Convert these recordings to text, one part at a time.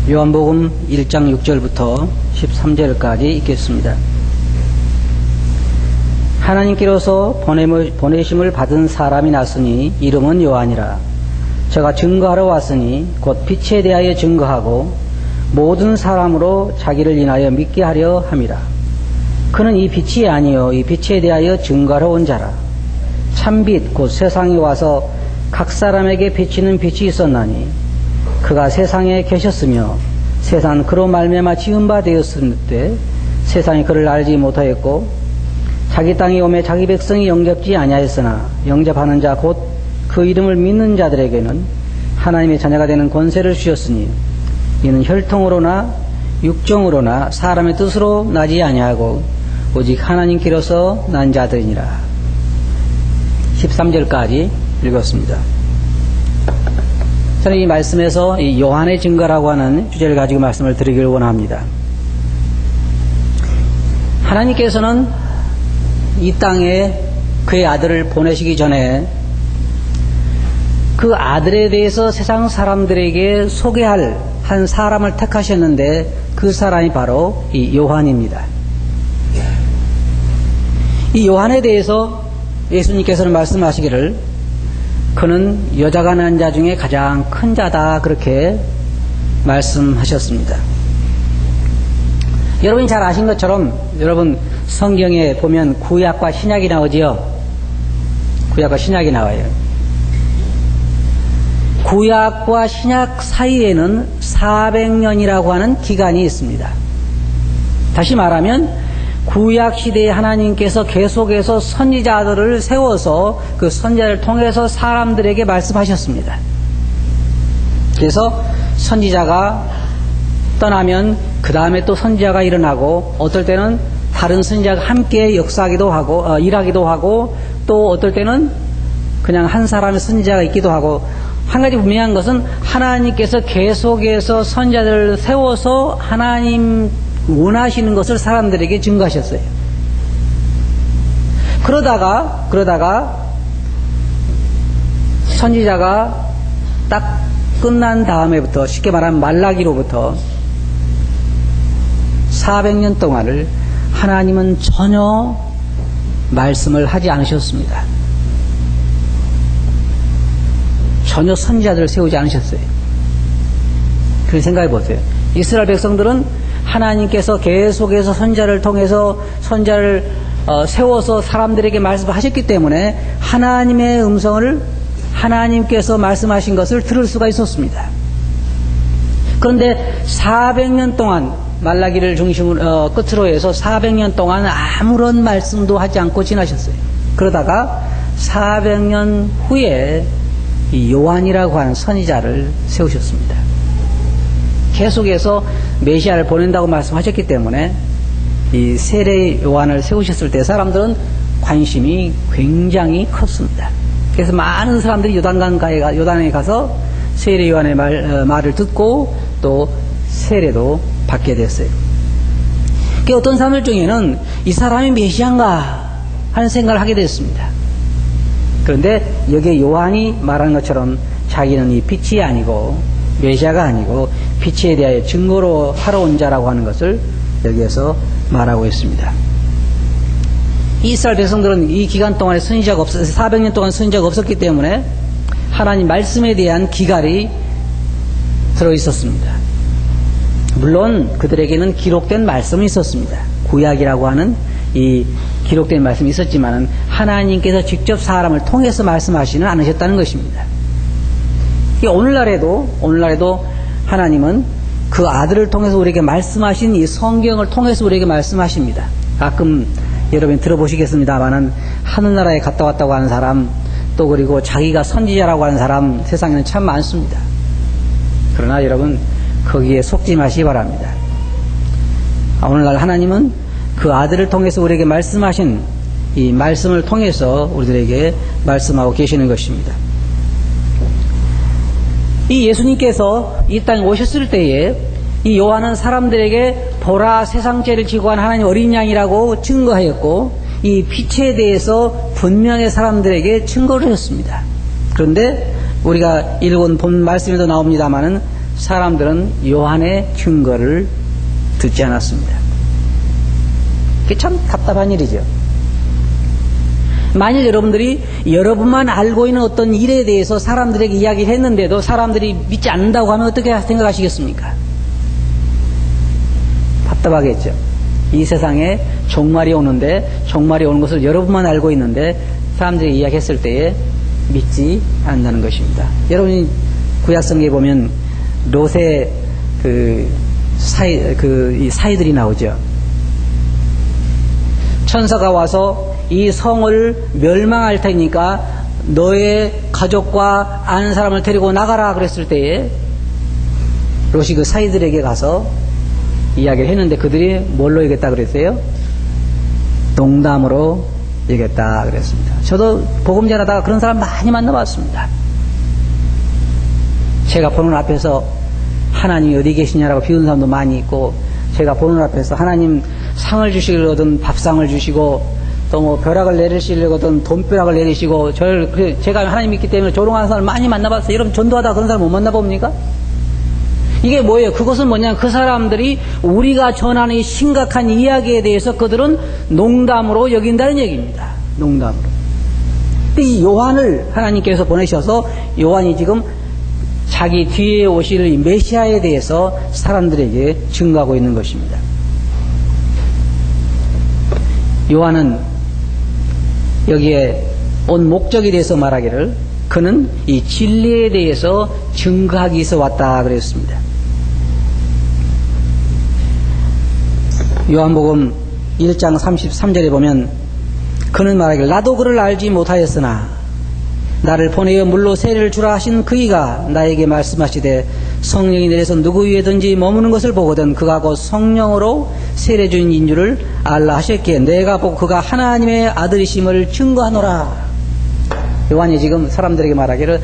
요한복음 1장 6절부터 13절까지 읽겠습니다. 하나님께로서 보내심을 받은 사람이 났으니 이름은 요한이라. 저가 증거하러 왔으니 곧 빛에 대하여 증거하고 모든 사람으로 자기를 인하여 믿게 하려 함이라. 그는 이 빛이 아니요 이 빛에 대하여 증거하러 온 자라. 참빛 곧 세상에 와서 각 사람에게 비치는 빛이 있었나니 그가 세상에 계셨으며 세상은 그로 말미암아 지은 바 되었으되 세상이 그를 알지 못하였고 자기 땅에 오매 자기 백성이 영접지 아니하였으나 영접하는 자 곧 그 이름을 믿는 자들에게는 하나님의 자녀가 되는 권세를 주셨으니 이는 혈통으로나 육정으로나 사람의 뜻으로 나지 아니하고 오직 하나님께로서 난 자들이니라. 13절까지 읽었습니다. 저는 이 말씀에서 이 요한의 증거라고 하는 주제를 가지고 말씀을 드리길 원합니다. 하나님께서는 이 땅에 그의 아들을 보내시기 전에 그 아들에 대해서 세상 사람들에게 소개할 한 사람을 택하셨는데 그 사람이 바로 이 요한입니다. 이 요한에 대해서 예수님께서는 말씀하시기를 그는 여자가 낳은 자 중에 가장 큰 자다 그렇게 말씀하셨습니다. 여러분이 잘 아신 것처럼 여러분 성경에 보면 구약과 신약이 나오지요. 구약과 신약이 나와요. 구약과 신약 사이에는 400년이라고 하는 기간이 있습니다. 다시 말하면 구약 시대에 하나님께서 계속해서 선지자들을 세워서 그 선지자를 통해서 사람들에게 말씀하셨습니다. 그래서 선지자가 떠나면 그 다음에 또 선지자가 일어나고 어떨 때는 다른 선지자가 함께 역사하기도 하고 일하기도 하고 또 어떨 때는 그냥 한 사람의 선지자가 있기도 하고 한 가지 분명한 것은 하나님께서 계속해서 선지자들을 세워서 하나님 원하시는 것을 사람들에게 증거하셨어요. 그러다가 선지자가 딱 끝난 다음에부터 쉽게 말하면 말라기로부터 400년 동안을 하나님은 전혀 말씀을 하지 않으셨습니다. 전혀 선지자들을 세우지 않으셨어요. 그런 생각해 보세요. 이스라엘 백성들은 하나님께서 계속해서 선지자를 통해서 선지자를 세워서 사람들에게 말씀하셨기 때문에 하나님의 음성을 하나님께서 말씀하신 것을 들을 수가 있었습니다. 그런데 400년 동안 말라기를 중심으로 끝으로 해서 400년 동안 아무런 말씀도 하지 않고 지나셨어요. 그러다가 400년 후에 이 요한이라고 하는 선지자를 세우셨습니다. 계속해서 메시아를 보낸다고 말씀하셨기 때문에 이 세례 요한을 세우셨을 때 사람들은 관심이 굉장히 컸습니다. 그래서 많은 사람들이 요단에 가서 세례 요한의 말을 듣고 또 세례도 받게 됐어요. 어떤 사람들 중에는 이 사람이 메시아인가 하는 생각을 하게 됐습니다. 그런데 여기에 요한이 말하는 것처럼 자기는 이 빛이 아니고 메시아가 아니고 빛에 대하여 증거로 하러 온 자라고 하는 것을 여기에서 말하고 있습니다. 이스라엘 백성들은 이 기간 동안에 선지자가 400년 동안 선지자가 없었기 때문에 하나님 말씀에 대한 기갈이 들어있었습니다. 물론 그들에게는 기록된 말씀이 있었습니다. 구약이라고 하는 이 기록된 말씀이 있었지만 하나님께서 직접 사람을 통해서 말씀하시는 않으셨다는 것입니다. 오늘날에도 하나님은 그 아들을 통해서 우리에게 말씀하신 이 성경을 통해서 우리에게 말씀하십니다. 가끔 여러분이 들어보시겠습니다만은 하늘나라에 갔다 왔다고 하는 사람 또 그리고 자기가 선지자라고 하는 사람 세상에는 참 많습니다. 그러나 여러분 거기에 속지 마시기 바랍니다. 오늘날 하나님은 그 아들을 통해서 우리에게 말씀하신 이 말씀을 통해서 우리들에게 말씀하고 계시는 것입니다. 이 예수님께서 이 땅에 오셨을 때에 이 요한은 사람들에게 보라 세상 죄를 지고 한 하나님 어린 양이라고 증거하였고 이 빛에 대해서 분명히 사람들에게 증거를 했습니다. 그런데 우리가 읽은 본 말씀에도 나옵니다마는 사람들은 요한의 증거를 듣지 않았습니다. 그게 참 답답한 일이죠. 만일 여러분들이 여러분만 알고 있는 어떤 일에 대해서 사람들에게 이야기를 했는데도 사람들이 믿지 않는다고 하면 어떻게 생각하시겠습니까? 답답하겠죠. 이 세상에 종말이 오는데 종말이 오는 것을 여러분만 알고 있는데 사람들이 이야기했을 때에 믿지 않는다는 것입니다. 여러분이 구약성경에 보면 롯의 이 사이들이 나오죠. 천사가 와서 이 성을 멸망할 테니까 너의 가족과 아는 사람을 데리고 나가라 그랬을 때에 롯이 그 사이들에게 가서 이야기를 했는데 그들이 뭘로 얘기했다 그랬어요? 농담으로 얘기했다 그랬습니다. 저도 복음 전하다가 그런 사람 많이 만나봤습니다. 제가 보는 앞에서 하나님이 어디 계시냐라고 비우는 사람도 많이 있고, 제가 보는 앞에서 하나님 상을 주시려거든 밥상을 주시고, 또 뭐 벼락을 내리시려거든 돈벼락을 내리시고, 제가 하나님 믿기 때문에 조롱하는 사람을 많이 만나봤어요. 여러분 전도하다가 그런 사람 못 만나봅니까? 이게 뭐예요? 그것은 뭐냐? 그 사람들이 우리가 전하는 이 심각한 이야기에 대해서 그들은 농담으로 여긴다는 얘기입니다. 농담으로. 이 요한을 하나님께서 보내셔서 요한이 지금 자기 뒤에 오실 이 메시아에 대해서 사람들에게 증거하고 있는 것입니다. 요한은 여기에 온 목적에 대해서 말하기를 그는 이 진리에 대해서 증거하기 위해서 왔다 그랬습니다. 요한복음 1장 33절에 보면 그는 말하기를 나도 그를 알지 못하였으나 나를 보내어 물로 세례를 주라 하신 그이가 나에게 말씀하시되 성령이 내려서 누구 위에든지 머무는 것을 보거든 그가 곧 성령으로 세례 주인 줄을 알라 하셨기에 내가 보고 그가 하나님의 아들이심을 증거하노라. 요한이 지금 사람들에게 말하기를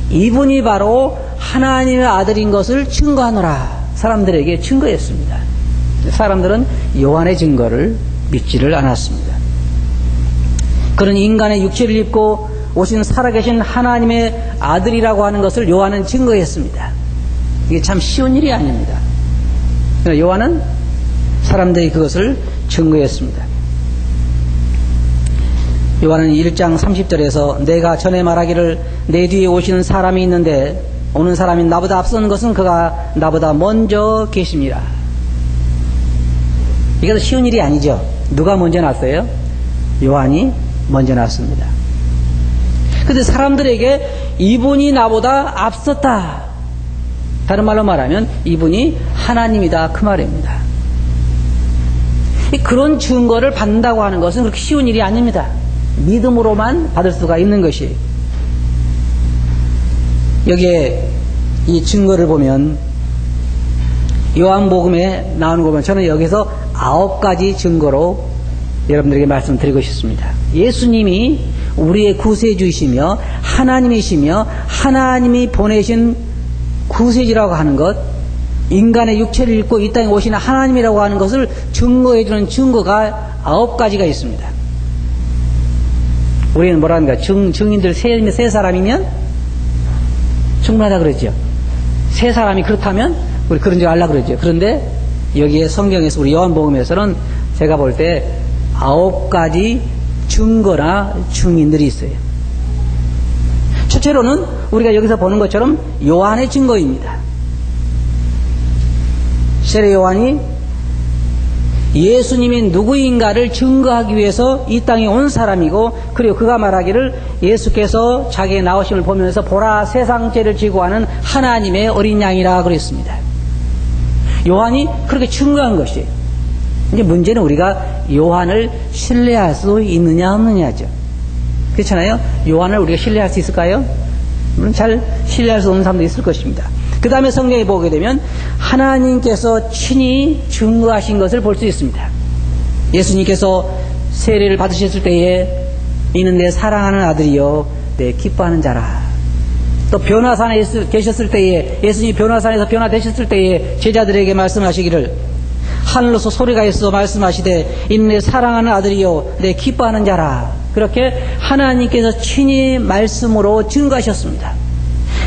이분이 바로 하나님의 아들인 것을 증거하노라. 사람들에게 증거했습니다. 사람들은 요한의 증거를 믿지를 않았습니다. 그런 인간의 육체를 입고 오신 살아계신 하나님의 아들이라고 하는 것을 요한은 증거했습니다. 이게 참 쉬운 일이 아닙니다. 요한은 사람들이 그것을 증거했습니다. 요한은 1장 30절에서 내가 전에 말하기를 내 뒤에 오시는 사람이 있는데 오는 사람이 나보다 앞선 것은 그가 나보다 먼저 계십니다. 이게 쉬운 일이 아니죠. 누가 먼저 났어요? 요한이 먼저 났습니다. 그런데 사람들에게 이분이 나보다 앞섰다. 다른 말로 말하면 이분이 하나님이다 그 말입니다. 그런 증거를 받는다고 하는 것은 그렇게 쉬운 일이 아닙니다. 믿음으로만 받을 수가 있는 것이. 여기에 이 증거를 보면 요한복음에 나오는 거 보면 저는 여기서 9가지 증거로 여러분들에게 말씀드리고 싶습니다. 예수님이 우리의 구세주이시며 하나님이시며 하나님이 보내신 구세주라고 하는 것, 인간의 육체를 입고 이 땅에 오신 하나님이라고 하는 것을 증거해주는 증거가 9가지가 있습니다. 우리는 뭐라는가? 증인들 세 사람이면 충분하다 그러죠. 세 사람이 그렇다면 우리 그런 줄 알라 그러죠. 그런데 여기에 성경에서 우리 요한복음에서는 제가 볼 때 9가지 증거나 증인들이 있어요. 첫째로는 우리가 여기서 보는 것처럼 요한의 증거입니다. 세례 요한이 예수님이 누구인가를 증거하기 위해서 이 땅에 온 사람이고, 그리고 그가 말하기를 예수께서 자기의 나오심을 보면서 보라 세상 죄를 지고 하는 하나님의 어린 양이라 그랬습니다. 요한이 그렇게 증거한 것이에요. 이제 문제는 우리가 요한을 신뢰할 수 있느냐 없느냐죠. 그렇잖아요. 요한을 우리가 신뢰할 수 있을까요? 물론 잘 신뢰할 수 없는 사람도 있을 것입니다. 그 다음에 성경에 보게 되면 하나님께서 친히 증거하신 것을 볼 수 있습니다. 예수님께서 세례를 받으셨을 때에 이는 내 사랑하는 아들이요 내 기뻐하는 자라. 또 변화산에 계셨을 때에, 예수님이 변화산에서 변화되셨을 때에 제자들에게 말씀하시기를 하늘로서 소리가 있어 말씀하시되 이는 내 사랑하는 아들이요 내 기뻐하는 자라. 그렇게 하나님께서 친히 말씀으로 증거하셨습니다.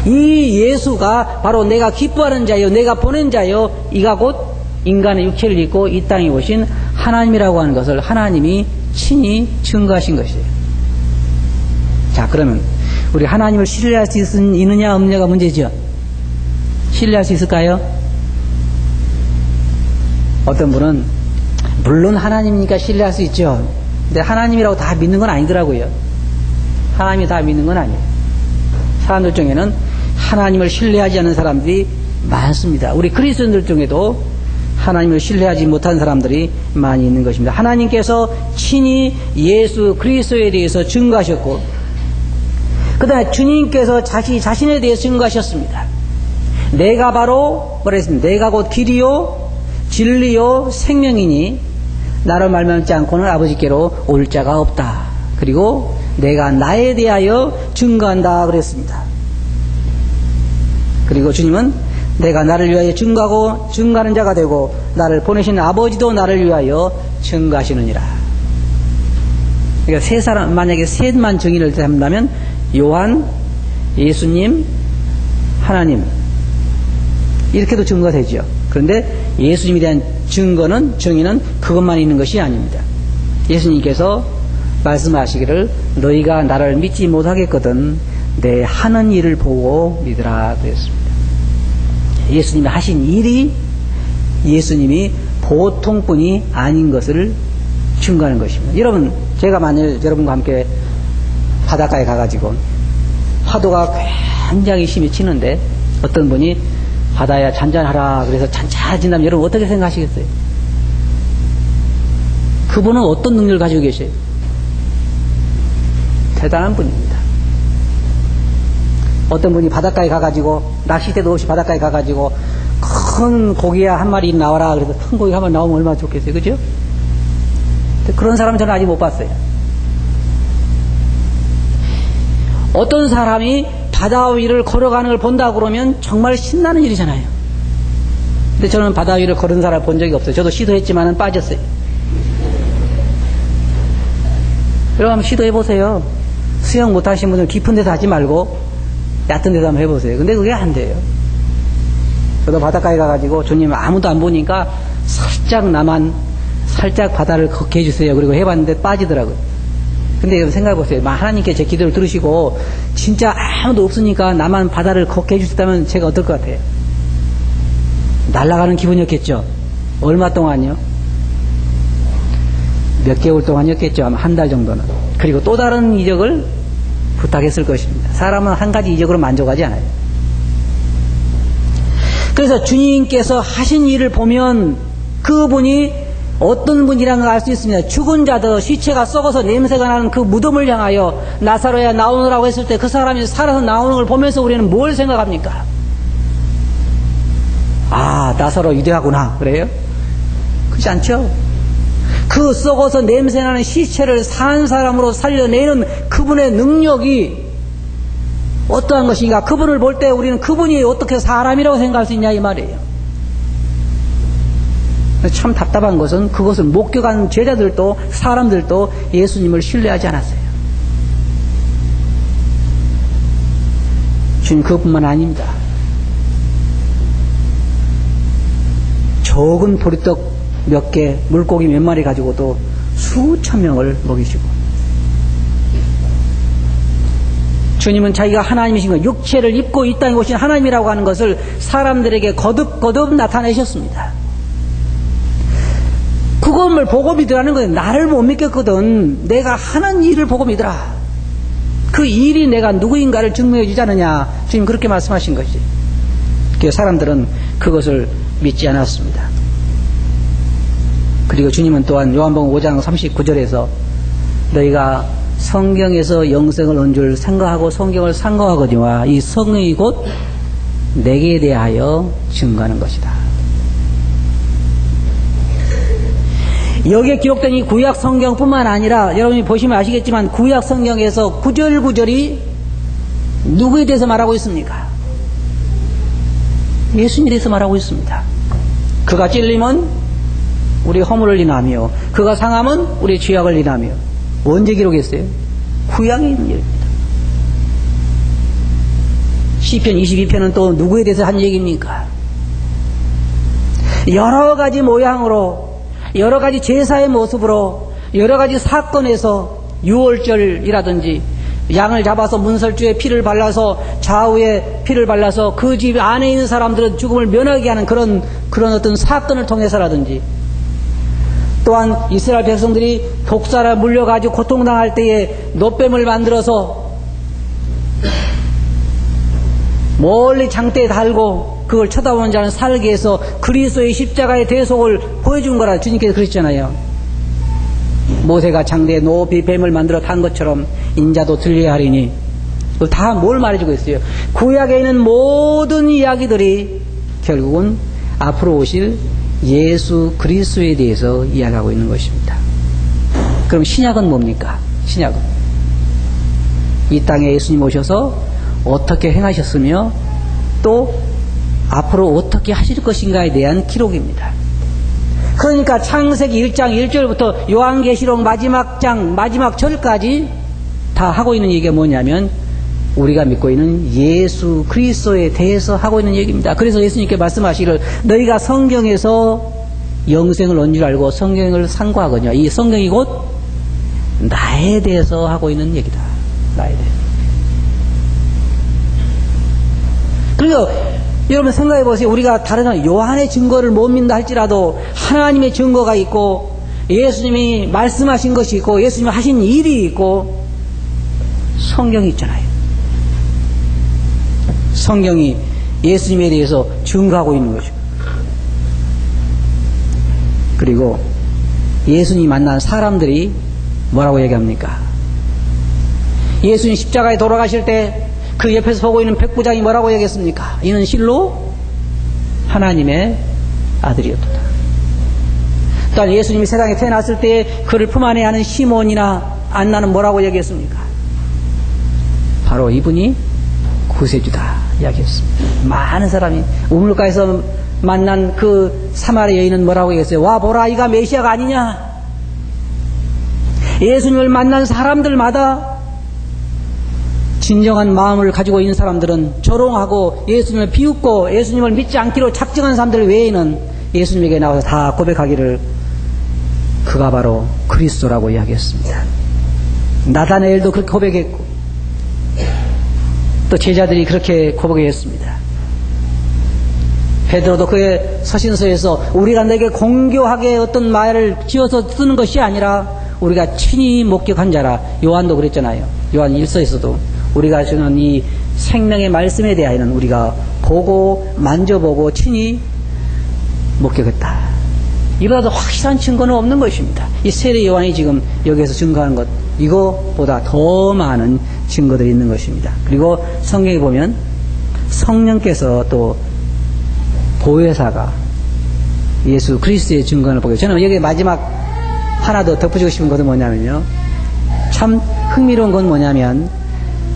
이 예수가 바로 내가 기뻐하는 자요, 내가 보낸 자요, 이가 곧 인간의 육체를 입고 이 땅에 오신 하나님이라고 하는 것을 하나님이 친히 증거하신 것이에요. 자, 그러면 우리 하나님을 신뢰할 수 있느냐 없느냐가 문제죠. 신뢰할 수 있을까요? 어떤 분은 물론 하나님이니까 신뢰할 수 있죠. 근데 하나님이라고 다 믿는 건 아니더라고요. 하나님이 다 믿는 건 아니에요. 사람들 중에는 하나님을 신뢰하지 않는 사람들이 많습니다. 우리 그리스도인들 중에도 하나님을 신뢰하지 못한 사람들이 많이 있는 것입니다. 하나님께서 친히 예수 그리스도에 대해서 증거하셨고, 그 다음에 주님께서 자신에 대해서 증거하셨습니다. 내가 바로 뭐랬습니까? 내가 곧 길이요 진리요 생명이니 나를 말미암지 않고는 아버지께로 올 자가 없다. 그리고 내가 나에 대하여 증거한다 그랬습니다. 그리고 주님은 내가 나를 위하여 증거하고 증거하는 자가 되고 나를 보내신 아버지도 나를 위하여 증거하시느니라. 그러니까 세 사람, 만약에 셋만 증인을 한다면 요한, 예수님, 하나님 이렇게도 증거되죠. 그런데 예수님에 대한 증인은 그것만 있는 것이 아닙니다. 예수님께서 말씀하시기를 너희가 나를 믿지 못하겠거든 내 하는 일을 보고 믿으라 그랬습니다. 예수님이 하신 일이 예수님이 보통 분이 아닌 것을 증거하는 것입니다. 여러분, 제가 만일 여러분과 함께 바닷가에 가가지고 파도가 굉장히 심히 치는데 어떤 분이 바다야 잔잔하라 그래서 잔잔해진다면 여러분 어떻게 생각하시겠어요? 그분은 어떤 능력을 가지고 계세요? 대단한 분입니다. 어떤 분이 바닷가에 가가지고 낚싯대도 없이 바닷가에 가가지고 큰 고기야 한 마리 나와라 그래서 큰 고기 한 마리 나오면 얼마나 좋겠어요, 그죠? 그런 사람은 저는 아직 못 봤어요. 어떤 사람이 바다 위를 걸어가는 걸 본다 그러면 정말 신나는 일이잖아요. 근데 저는 바다 위를 걸은 사람 본 적이 없어요. 저도 시도했지만은 빠졌어요. 여러분 한번 시도해보세요. 수영 못하신 분들 깊은 데서 하지 말고 얕은 데서 한번 해보세요. 근데 그게 안 돼요. 저도 바닷가에 가가지고 주님 아무도 안 보니까 나만 살짝 바다를 걷게 해주세요. 그리고 해봤는데 빠지더라고요. 근데 여러분 생각해보세요. 하나님께 제 기도를 들으시고 진짜 아무도 없으니까 나만 바다를 걷게 해주셨다면 제가 어떨 것 같아요? 날아가는 기분이었겠죠. 얼마 동안요? 몇 개월 동안이었겠죠. 아마 한 달 정도는. 그리고 또 다른 이적을 부탁했을 것입니다. 사람은 한 가지 이적으로 만족하지 않아요. 그래서 주님께서 하신 일을 보면 그분이 어떤 분이라는 걸 알 수 있습니다. 죽은 자들, 시체가 썩어서 냄새가 나는 그 무덤을 향하여 나사로야 나오느라고 했을 때 그 사람이 살아서 나오는 걸 보면서 우리는 뭘 생각합니까? 아, 나사로 위대하구나. 그래요? 그렇지 않죠? 그 썩어서 냄새나는 시체를 산 사람으로 살려내는 그분의 능력이 어떠한 것인가? 그분을 볼 때 우리는 그분이 어떻게 사람이라고 생각할 수 있냐 이 말이에요. 참 답답한 것은 그것을 목격한 제자들도 사람들도 예수님을 신뢰하지 않았어요. 주님 그것뿐만 아닙니다. 적은 보리떡 몇 개, 물고기 몇 마리 가지고도 수천 명을 먹이시고, 주님은 자기가 하나님이신 것, 육체를 입고 이 땅에 오신 하나님이라고 하는 것을 사람들에게 거듭거듭 나타내셨습니다. 그것을 보고 믿으라는 거예요. 나를 못 믿겠거든. 내가 하는 일을 보고 믿으라. 그 일이 내가 누구인가를 증명해 주지 않느냐. 주님 그렇게 말씀하신 것이. 그래서 사람들은 그것을 믿지 않았습니다. 그리고 주님은 또한 요한복음 5장 39절에서 너희가 성경에서 영생을 얻은 줄 생각하고 성경을 상고하거니와 이 성경이 곧 내게 대하여 증거하는 것이다. 여기에 기록된 이 구약 성경뿐만 아니라 여러분이 보시면 아시겠지만 구약 성경에서 구절구절이 누구에 대해서 말하고 있습니까? 예수님에 대해서 말하고 있습니다. 그가 찔림은 우리 허물을 인하며 그가 상함은 우리 죄악을 인하며. 언제 기록했어요? 구약에 있는 일입니다. 시편 22편은 또 누구에 대해서 한 얘기입니까? 여러 가지 모양으로, 여러 가지 제사의 모습으로, 여러 가지 사건에서 유월절이라든지 양을 잡아서 문설주에 피를 발라서 좌우에 피를 발라서 그 집 안에 있는 사람들은 죽음을 면하게 하는 그런 어떤 사건을 통해서라든지, 또한 이스라엘 백성들이 독사라 물려가지고 고통당할 때에 놋뱀을 만들어서 멀리 장대에 달고 그걸 쳐다보는 자는 살게 해서 그리스도의 십자가의 대속을 보여준 거라 주님께서 그러셨잖아요. 모세가 장대에 높이 뱀을 만들어 탄 것처럼 인자도 들려야 하리니. 다 뭘 말해주고 있어요? 구약에 있는 모든 이야기들이 결국은 앞으로 오실 예수 그리스도에 대해서 이야기하고 있는 것입니다. 그럼 신약은 뭡니까? 신약은 이 땅에 예수님 오셔서 어떻게 행하셨으며 또 앞으로 어떻게 하실 것인가에 대한 기록입니다. 그러니까 창세기 1장 1절부터 요한계시록 마지막 장 마지막 절까지 다 하고 있는 얘기가 뭐냐면 우리가 믿고 있는 예수 그리스도에 대해서 하고 있는 얘기입니다. 그래서 예수님께 말씀하시기를 너희가 성경에서 영생을 얻는 줄 알고 성경을 상고하거냐. 이 성경이 곧 나에 대해서 하고 있는 얘기다. 나에 대해서. 그리고 여러분 생각해 보세요. 우리가 다른 사람 요한의 증거를 못 믿는다 할지라도 하나님의 증거가 있고 예수님이 말씀하신 것이 있고 예수님이 하신 일이 있고 성경이 있잖아요. 성경이 예수님에 대해서 증거하고 있는 거죠. 그리고 예수님이 만난 사람들이 뭐라고 얘기합니까? 예수님 십자가에 돌아가실 때 그 옆에서 보고 있는 백부장이 뭐라고 얘기했습니까? 이는 실로 하나님의 아들이었다. 또한 예수님이 세상에 태어났을 때 그를 품 안에 하는 시몬이나 안나는 뭐라고 얘기했습니까? 바로 이분이 구세주다 이야기했습니다. 많은 사람이 우물가에서 만난 그 사마리아 여인은 뭐라고 얘기했어요? 와 보라 이가 메시아가 아니냐. 예수님을 만난 사람들마다 진정한 마음을 가지고 있는 사람들은 조롱하고 예수님을 비웃고 예수님을 믿지 않기로 작정한 사람들 외에는 예수님에게 나와서 다 고백하기를 그가 바로 그리스도라고 이야기했습니다. 나다나엘도 그렇게 고백했고 또 제자들이 그렇게 고백했습니다. 베드로도 그의 서신서에서 우리가 내게 공교하게 어떤 말을 지어서 쓰는 것이 아니라 우리가 친히 목격한 자라. 요한도 그랬잖아요. 요한 1서에서도 우리가 주는 이 생명의 말씀에 대하여는 우리가 보고 만져보고 친히 목격했다. 이보다 더 확실한 증거는 없는 것입니다. 이 세례 요한이 지금 여기에서 증거하는 것 이거보다 더 많은 증거들이 있는 것입니다. 그리고 성경에 보면 성령께서 또 보혜사가 예수 그리스도의 증거를 보게. 저는 여기 마지막 하나 더 덧붙이고 싶은 것은 뭐냐면요. 참 흥미로운 건 뭐냐면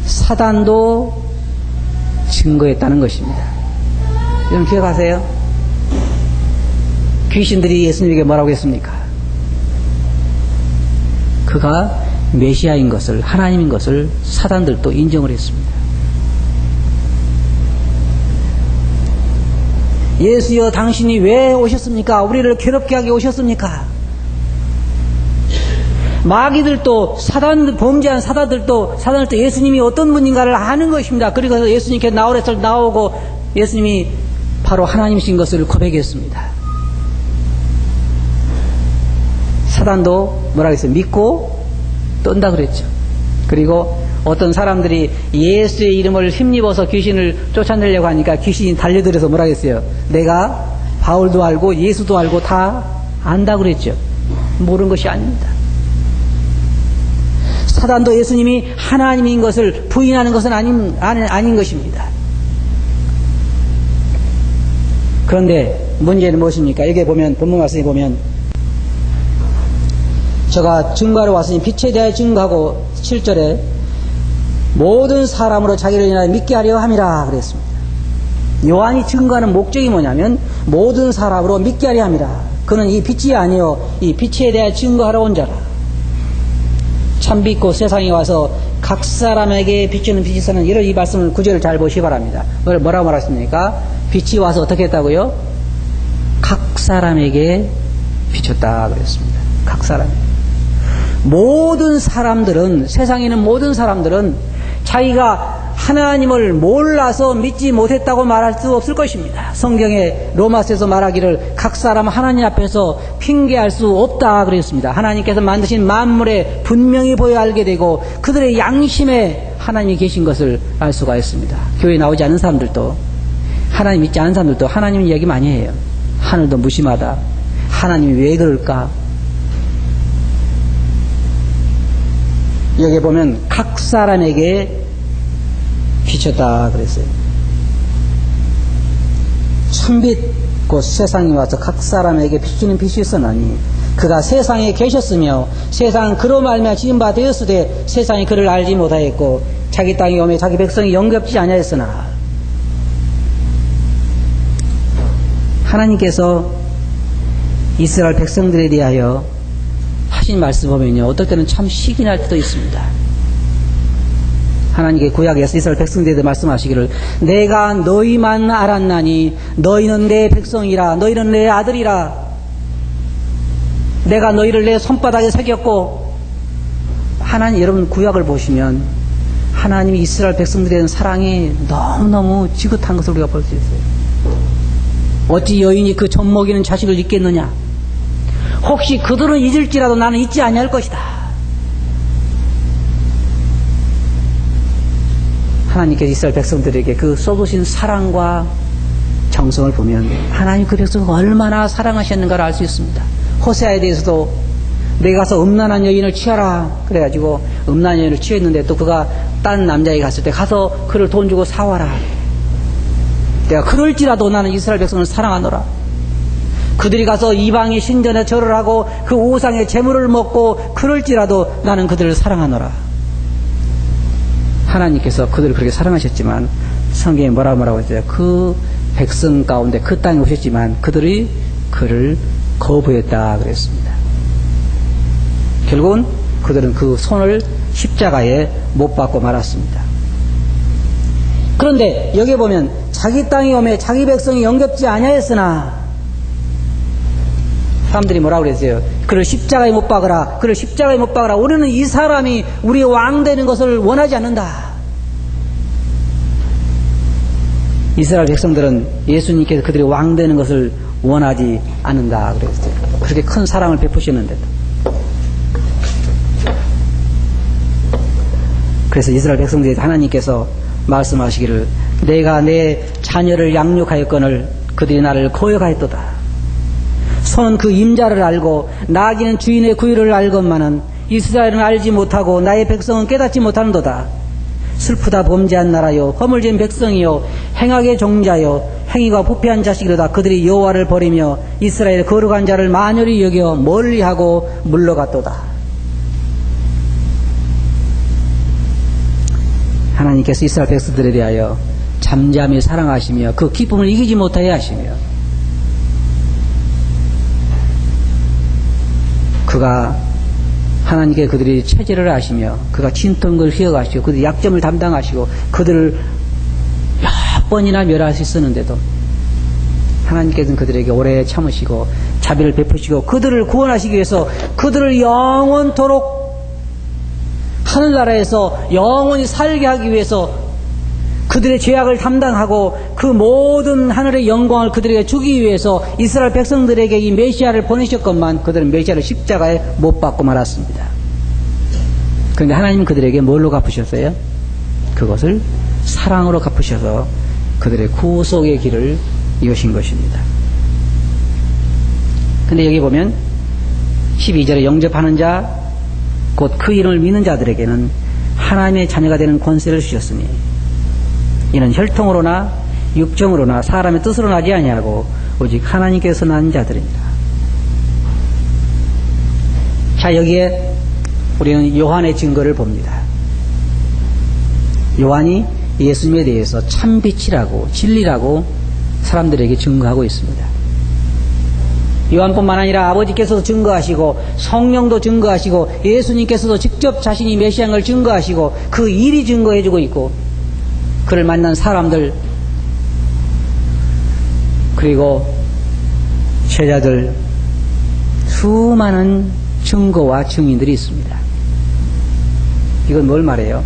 사단도 증거했다는 것입니다. 여러분 기억하세요? 귀신들이 예수님에게 뭐라고 했습니까? 그가 메시아인 것을 하나님인 것을 사단들도 인정을 했습니다. 예수여 당신이 왜 오셨습니까? 우리를 괴롭게 하게 오셨습니까? 마귀들도 범죄한 사단들도 예수님이 어떤 분인가를 아는 것입니다. 그리고 예수님께 나오래서 나오고 예수님이 바로 하나님이신 것을 고백했습니다. 사단도 뭐라고 했어요? 믿고 떤다 그랬죠. 그리고 어떤 사람들이 예수의 이름을 힘입어서 귀신을 쫓아내려고 하니까 귀신이 달려들어서 뭐라고 했어요? 내가 바울도 알고 예수도 알고 다 안다 그랬죠. 모르는 것이 아닙니다. 사단도 예수님이 하나님인 것을 부인하는 것은 아닌 것입니다. 그런데 문제는 무엇입니까? 여기에 보면 본문 말씀에 보면 저가 증거하러 왔으니 빛에 대하여 증거하고 7절에 모든 사람으로 자기를 인하여 믿게 하려 함이라 그랬습니다. 요한이 증거하는 목적이 뭐냐면 모든 사람으로 믿게 하려 함이라. 그는 이 빛이 아니요 이 빛에 대하여 증거하러 온 자라. 참 빛고 세상에 와서 각 사람에게 비추는 빛이 있으나 이런 이 말씀을 구절을 잘 보시기 바랍니다. 뭐라고 말했습니까? 빛이 와서 어떻게 했다고요? 각 사람에게 비쳤다 그랬습니다. 각 사람. 모든 사람들은, 세상에 있는 모든 사람들은 자기가 하나님을 몰라서 믿지 못했다고 말할 수 없을 것입니다. 성경에 로마서에서 말하기를 각 사람 하나님 앞에서 핑계할 수 없다 그랬습니다. 하나님께서 만드신 만물에 분명히 보여 알게 되고 그들의 양심에 하나님이 계신 것을 알 수가 있습니다. 교회에 나오지 않은 사람들도, 하나님 믿지 않은 사람들도 하나님 이야기 많이 해요. 하늘도 무심하다. 하나님이 왜 그럴까? 여기 보면 각 사람에게 비쳤다 그랬어요. 천빛 곧 세상에 와서 각 사람에게 비추는 빛이 있으나니 그가 세상에 계셨으며 세상은 그로 말미암아 지은 바 되었으되 세상이 그를 알지 못하였고 자기 땅에 오매 자기 백성이 영접지 아니하였으나, 하나님께서 이스라엘 백성들에 대하여 하신 말씀 보면요, 어떨 때는 참 시기 날 때도 있습니다. 하나님께 구약에서 이스라엘 백성들에 대해 말씀하시기를 내가 너희만 알았나니 너희는 내 백성이라, 너희는 내 아들이라, 내가 너희를 내 손바닥에 새겼고. 하나님, 여러분 구약을 보시면 하나님이 이스라엘 백성들에 대한 사랑이 너무너무 지긋한 것을 우리가 볼 수 있어요. 어찌 여인이 그 젖 먹이는 자식을 잊겠느냐? 혹시 그들은 잊을지라도 나는 잊지 아니할 것이다. 하나님께서 이스라엘 백성들에게 그 쏟으신 사랑과 정성을 보면 하나님 그 백성을 얼마나 사랑하셨는가를 알 수 있습니다. 호세아에 대해서도 내가 가서 음란한 여인을 취하라 그래가지고 음란한 여인을 취했는데 또 그가 딴 남자에게 갔을 때 가서 그를 돈 주고 사와라. 내가 그럴지라도 나는 이스라엘 백성을 사랑하노라. 그들이 가서 이방의 신전에 절을 하고 그 우상의 재물을 먹고 그럴지라도 나는 그들을 사랑하노라. 하나님께서 그들을 그렇게 사랑하셨지만 성경에 뭐라고 했어요? 그 백성 가운데 그 땅에 오셨지만 그들이 그를 거부했다 그랬습니다. 결국은 그들은 그 손을 십자가에 못 박고 말았습니다. 그런데 여기 보면 자기 땅에 오매 자기 백성이 영접지 아니하였으나, 사람들이 뭐라고 그랬어요? 그를 십자가에 못 박으라, 그를 십자가에 못 박으라. 우리는 이 사람이 우리의 왕 되는 것을 원하지 않는다. 이스라엘 백성들은 예수님께서 그들이 왕 되는 것을 원하지 않는다 그랬어요. 그렇게 큰 사랑을 베푸셨는데도. 그래서 이스라엘 백성들이 하나님께서 말씀하시기를 내가 내 자녀를 양육하였거늘 그들이 나를 거역하였도다. 소는 그 임자를 알고 나귀는 주인의 구유를 알건만은 이스라엘은 알지 못하고 나의 백성은 깨닫지 못하는도다. 슬프다 범죄한 나라요 허물진 백성이요 행악의 종자요 행위가 부패한 자식이로다. 그들이 여호와를 버리며 이스라엘의 거룩한 자를 만연히 여겨 멀리하고 물러갔도다. 하나님께서 이스라엘 백성들에 대하여 잠잠히 사랑하시며 그 기쁨을 이기지 못하게 하시며 그가 하나님께 그들이 체질을 하시며 그가 진통한 걸 휘어가시고 그들의 약점을 담당하시고 그들을 몇 번이나 멸할 수 있었는데도 하나님께서는 그들에게 오래 참으시고 자비를 베푸시고 그들을 구원하시기 위해서 그들을 영원토록 하늘나라에서 영원히 살게 하기 위해서 그들의 죄악을 담당하고 그 모든 하늘의 영광을 그들에게 주기 위해서 이스라엘 백성들에게 이 메시아를 보내셨건만 그들은 메시아를 십자가에 못 박고 말았습니다. 그런데 하나님은 그들에게 뭘로 갚으셨어요? 그것을 사랑으로 갚으셔서 그들의 구속의 길을 여신 것입니다. 근데 여기 보면 12절에 영접하는 자 곧 그 이름을 믿는 자들에게는 하나님의 자녀가 되는 권세를 주셨으니 이는 혈통으로나 육정으로나 사람의 뜻으로 나지 아니하고 오직 하나님께서 난 자들이니라. 자, 여기에 우리는 요한의 증거를 봅니다. 요한이 예수님에 대해서 참빛이라고 진리라고 사람들에게 증거하고 있습니다. 요한뿐만 아니라 아버지께서도 증거하시고 성령도 증거하시고 예수님께서도 직접 자신이 메시아인 걸 증거하시고 그 일이 증거해주고 있고 그를 만난 사람들 그리고 제자들 수많은 증거와 증인들이 있습니다. 이건 뭘 말해요?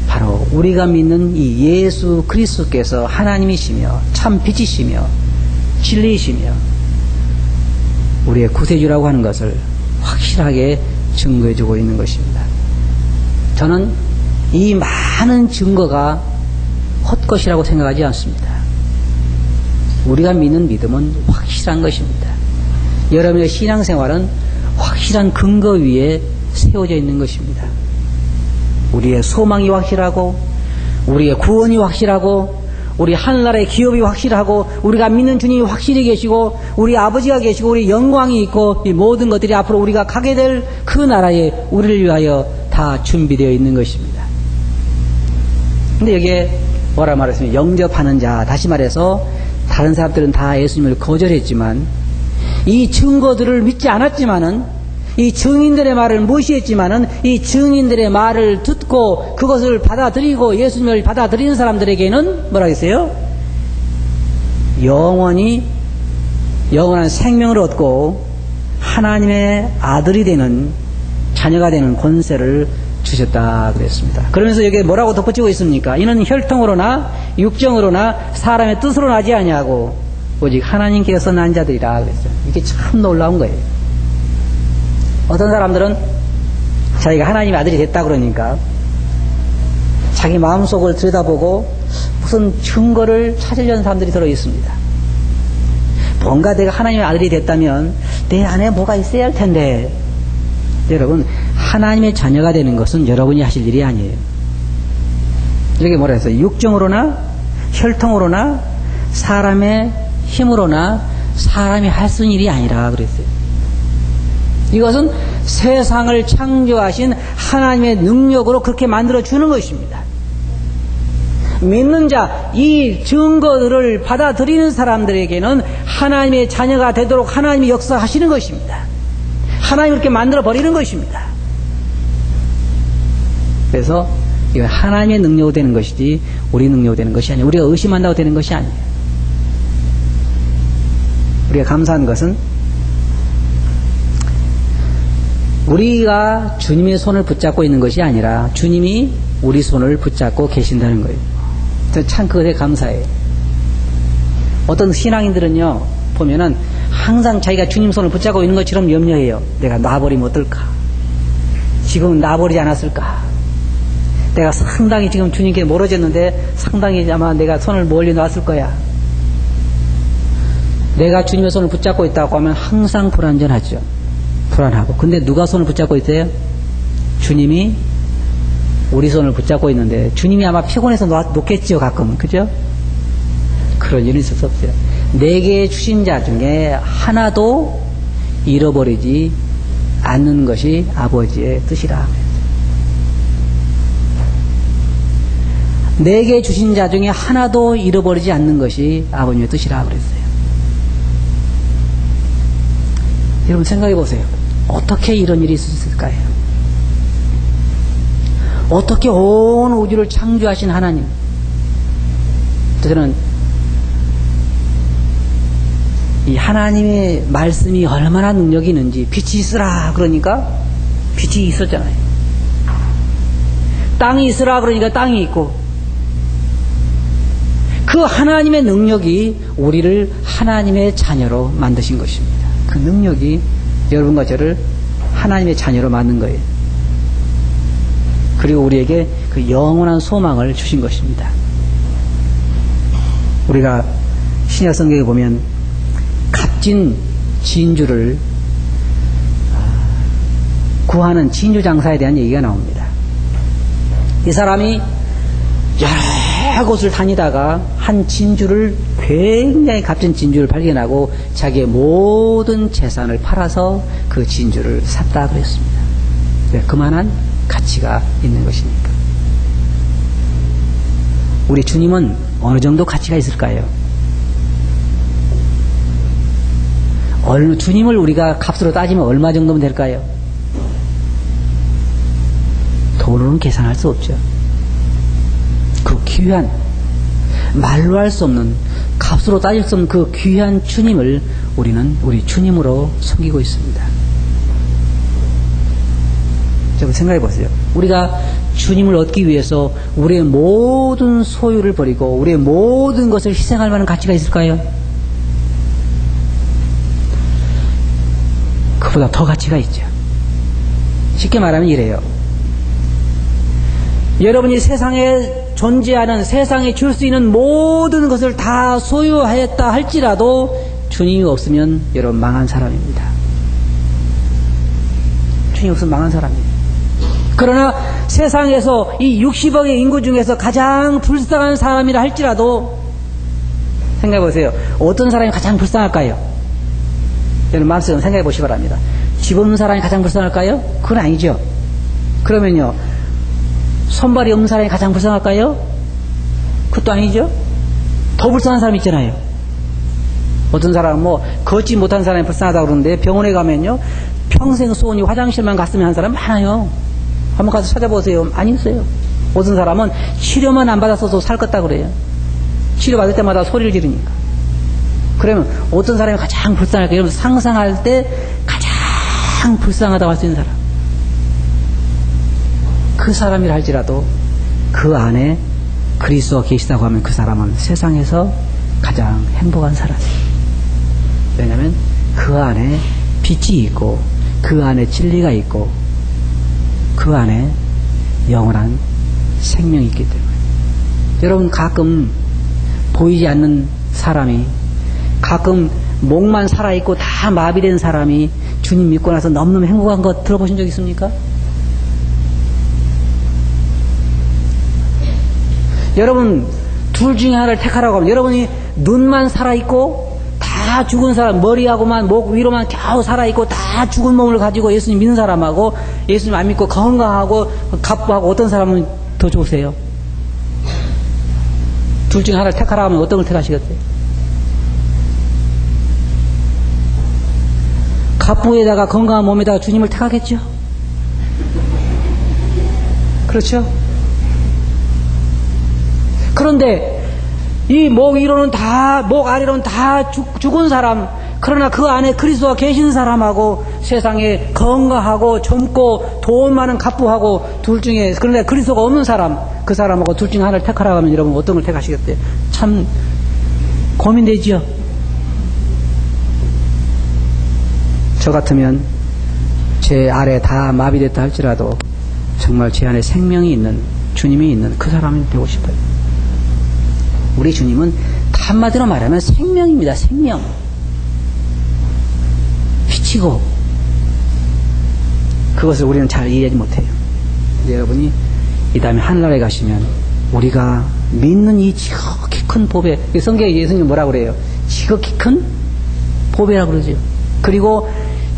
바로 우리가 믿는 이 예수 그리스도께서 하나님이시며 참 빛이시며 진리이시며 우리의 구세주라고 하는 것을 확실하게 증거해주고 있는 것입니다. 저는 이 많은 증거가 헛것이라고 생각하지 않습니다. 우리가 믿는 믿음은 확실한 것입니다. 여러분의 신앙생활은 확실한 근거 위에 세워져 있는 것입니다. 우리의 소망이 확실하고 우리의 구원이 확실하고 우리 하늘나라의 기업이 확실하고 우리가 믿는 주님이 확실히 계시고 우리 아버지가 계시고 우리 영광이 있고 이 모든 것들이 앞으로 우리가 가게 될 그 나라에 우리를 위하여 다 준비되어 있는 것입니다. 근데 여기에 뭐라 말했으면 영접하는 자, 다시 말해서 다른 사람들은 다 예수님을 거절했지만 이 증거들을 믿지 않았지만은 이 증인들의 말을 무시했지만은 이 증인들의 말을 듣고 그것을 받아들이고 예수님을 받아들이는 사람들에게는 뭐라 했어요? 영원한 생명을 얻고 하나님의 아들이 되는 자녀가 되는 권세를 주셨다 그랬습니다. 그러면서 여기에 뭐라고 덧붙이고 있습니까? 이는 혈통으로나 육정으로나 사람의 뜻으로 나지 아니하고 오직 하나님께서 난 자들이라 그랬어요. 이게 참 놀라운 거예요. 어떤 사람들은 자기가 하나님의 아들이 됐다 그러니까 자기 마음속을 들여다보고 무슨 증거를 찾으려는 사람들이 들어 있습니다. 뭔가 내가 하나님의 아들이 됐다면 내 안에 뭐가 있어야 할 텐데, 여러분, 하나님의 자녀가 되는 것은 여러분이 하실 일이 아니에요. 이렇게 뭐라 했어요? 육정으로나 혈통으로나 사람의 힘으로나 사람이 할 수 있는 일이 아니라 그랬어요. 이것은 세상을 창조하신 하나님의 능력으로 그렇게 만들어주는 것입니다. 믿는 자, 이 증거들을 받아들이는 사람들에게는 하나님의 자녀가 되도록 하나님이 역사하시는 것입니다. 하나님이 그렇게 만들어버리는 것입니다. 그래서 이건 하나님의 능력으로 되는 것이지 우리 능력으로 되는 것이 아니에요. 우리가 의심한다고 되는 것이 아니에요. 우리가 감사한 것은 우리가 주님의 손을 붙잡고 있는 것이 아니라 주님이 우리 손을 붙잡고 계신다는 거예요. 저 참 그것에 감사해요. 어떤 신앙인들은요, 보면은 항상 자기가 주님 손을 붙잡고 있는 것처럼 염려해요. 내가 놔버리면 어떨까? 지금은 놔버리지 않았을까? 내가 상당히 지금 주님께 멀어졌는데 상당히 아마 내가 손을 멀리 놨을 거야. 내가 주님의 손을 붙잡고 있다고 하면 항상 불안전하죠. 불안하고. 근데 누가 손을 붙잡고 있어요? 주님이 우리 손을 붙잡고 있는데 주님이 아마 피곤해서 놓겠지요, 가끔은. 그죠? 그런 일은 있을 수 없어요. 내게 주신 자 중에 하나도 잃어버리지 않는 것이 아버지의 뜻이라. 내게 주신 자 중에 하나도 잃어버리지 않는 것이 아버님의 뜻이라 그랬어요. 여러분 생각해 보세요. 어떻게 이런 일이 있었을까요? 어떻게 온 우주를 창조하신 하나님. 저는 이 하나님의 말씀이 얼마나 능력이 있는지, 빛이 있으라 그러니까 빛이 있었잖아요. 땅이 있으라 그러니까 땅이 있고, 그 하나님의 능력이 우리를 하나님의 자녀로 만드신 것입니다. 그 능력이 여러분과 저를 하나님의 자녀로 만든 거예요. 그리고 우리에게 그 영원한 소망을 주신 것입니다. 우리가 신약 성경에 보면 값진 진주를 구하는 진주 장사에 대한 얘기가 나옵니다. 이 사람이 여러 곳을 다니다가 한 진주를, 굉장히 값진 진주를 발견하고 자기의 모든 재산을 팔아서 그 진주를 샀다 그랬습니다. 왜? 그만한 가치가 있는 것이니까. 우리 주님은 어느 정도 가치가 있을까요? 주님을 우리가 값으로 따지면 얼마 정도면 될까요? 돈으로는 계산할 수 없죠. 그 귀한, 말로 할 수 없는, 값으로 따질 수 없는 그 귀한 주님을 우리는 우리 주님으로 섬기고 있습니다. 좀 생각해 보세요. 우리가 주님을 얻기 위해서 우리의 모든 소유를 버리고 우리의 모든 것을 희생할 만한 가치가 있을까요? 그보다 더 가치가 있죠. 쉽게 말하면 이래요. 여러분이 세상에 존재하는, 세상에 줄 수 있는 모든 것을 다 소유하였다 할지라도 주님이 없으면 여러분 망한 사람입니다. 주님이 없으면 망한 사람입니다. 그러나 세상에서 이 60억의 인구 중에서 가장 불쌍한 사람이라 할지라도 생각해 보세요. 어떤 사람이 가장 불쌍할까요? 여러분 마음속으로 생각해 보시기 바랍니다. 집 없는 사람이 가장 불쌍할까요? 그건 아니죠. 그러면요, 손발이 없는 사람이 가장 불쌍할까요? 그것도 아니죠. 더 불쌍한 사람 있잖아요. 어떤 사람은 걷지 못한 사람이 불쌍하다고 그러는데 병원에 가면요, 평생 소원이 화장실만 갔으면 한 사람 많아요. 한번 가서 찾아보세요. 많이 있어요. 어떤 사람은 치료만 안 받았어도 살 것다 그래요. 치료받을 때마다 소리를 지르니까. 그러면 어떤 사람이 가장 불쌍할까요? 여러분 상상할 때 가장 불쌍하다고 할 수 있는 사람, 그 사람이라 할지라도 그 안에 그리스도가 계시다고 하면 그 사람은 세상에서 가장 행복한 사람이에요. 왜냐하면 그 안에 빛이 있고 그 안에 진리가 있고 그 안에 영원한 생명이 있기 때문에. 여러분 가끔 보이지 않는 사람이, 가끔 목만 살아있고 다 마비된 사람이 주님 믿고 나서 너무너무 행복한 거 들어보신 적 있습니까? 여러분 둘 중에 하나를 택하라고 하면, 여러분이 눈만 살아있고 다 죽은 사람, 머리하고만 목 위로만 겨우 살아있고 다 죽은 몸을 가지고 예수님 믿는 사람하고 예수님 안 믿고 건강하고 갑부하고 어떤 사람은 더 좋으세요? 둘 중에 하나를 택하라고 하면 어떤 걸 택하시겠어요? 갑부에다가 건강한 몸에다가 주님을 택하겠죠? 그렇죠? 그런데 이 목 위로는 다, 목 아래로는 다 죽은 사람, 그러나 그 안에 그리스도가 계신 사람하고 세상에 건강하고 젊고 돈 많은 갑부하고 둘 중에, 그런데 그리스도가 없는 사람, 그 사람하고 둘 중에 하나를 택하라고 하면 여러분 어떤 걸 택하시겠어요? 참 고민되지요? 저 같으면 제 아래 다 마비됐다 할지라도 정말 제 안에 생명이 있는, 주님이 있는 그 사람이 되고 싶어요. 우리 주님은 한마디로 말하면 생명입니다. 생명. 빛이고, 그것을 우리는 잘 이해하지 못해요. 여러분이 이 다음에 하늘나라에 가시면 우리가 믿는 이 지극히 큰 보배, 성경에 예수님 뭐라고 그래요? 지극히 큰 보배라고 그러죠. 그리고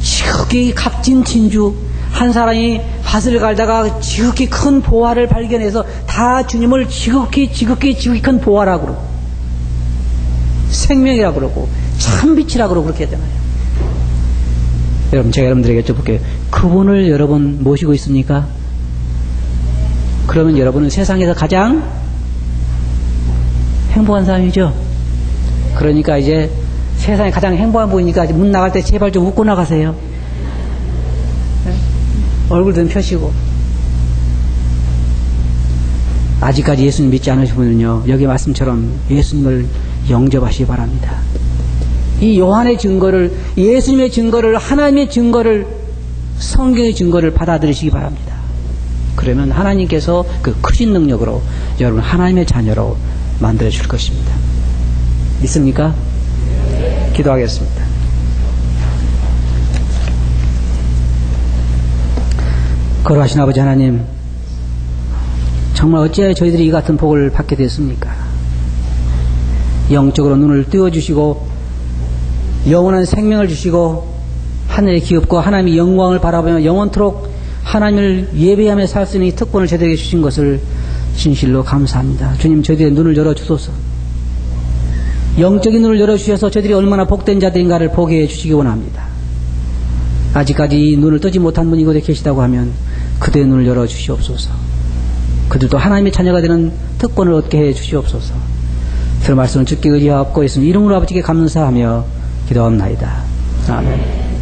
지극히 값진 진주, 한 사람이 밭을 갈다가 지극히 큰 보화를 발견해서 다 주님을 지극히 큰 보화라고 그러고 생명이라고 그러고 참빛이라고 그러고 그렇게 하잖아요. 여러분, 제가 여러분들에게 여쭤볼게요. 그분을 여러분 모시고 있습니까? 그러면 여러분은 세상에서 가장 행복한 사람이죠. 그러니까 이제 세상에 가장 행복한 분이니까 문 나갈 때 제발 좀 웃고 나가세요. 얼굴 좀 펴시고. 아직까지 예수님 믿지 않으신 분은요, 여기 말씀처럼 예수님을 영접하시기 바랍니다. 이 요한의 증거를, 예수님의 증거를, 하나님의 증거를, 성경의 증거를 받아들이시기 바랍니다. 그러면 하나님께서 그 크신 능력으로 여러분 하나님의 자녀로 만들어 줄 것입니다. 믿습니까? 기도하겠습니다. 거룩하신 아버지 하나님, 정말 어찌하여 저희들이 이 같은 복을 받게 됐습니까? 영적으로 눈을 띄워주시고 영원한 생명을 주시고 하늘의 기업과 하나님의 영광을 바라보며 영원토록 하나님을 예배하며 살 수 있는 이 특권을 저희들에게 주신 것을 진실로 감사합니다. 주님, 저희들의 눈을 열어주소서. 영적인 눈을 열어주셔서 저들이 얼마나 복된 자들인가를 보게 해주시기 원합니다. 아직까지 눈을 뜨지 못한 분이 이곳에 계시다고 하면 그들의 눈을 열어주시옵소서. 그들도 하나님의 자녀가 되는 특권을 얻게 해주시옵소서. 그 말씀을 듣기 의지하옵고 있으니 이름으로 아버지께 감사하며 기도합나이다. 아멘.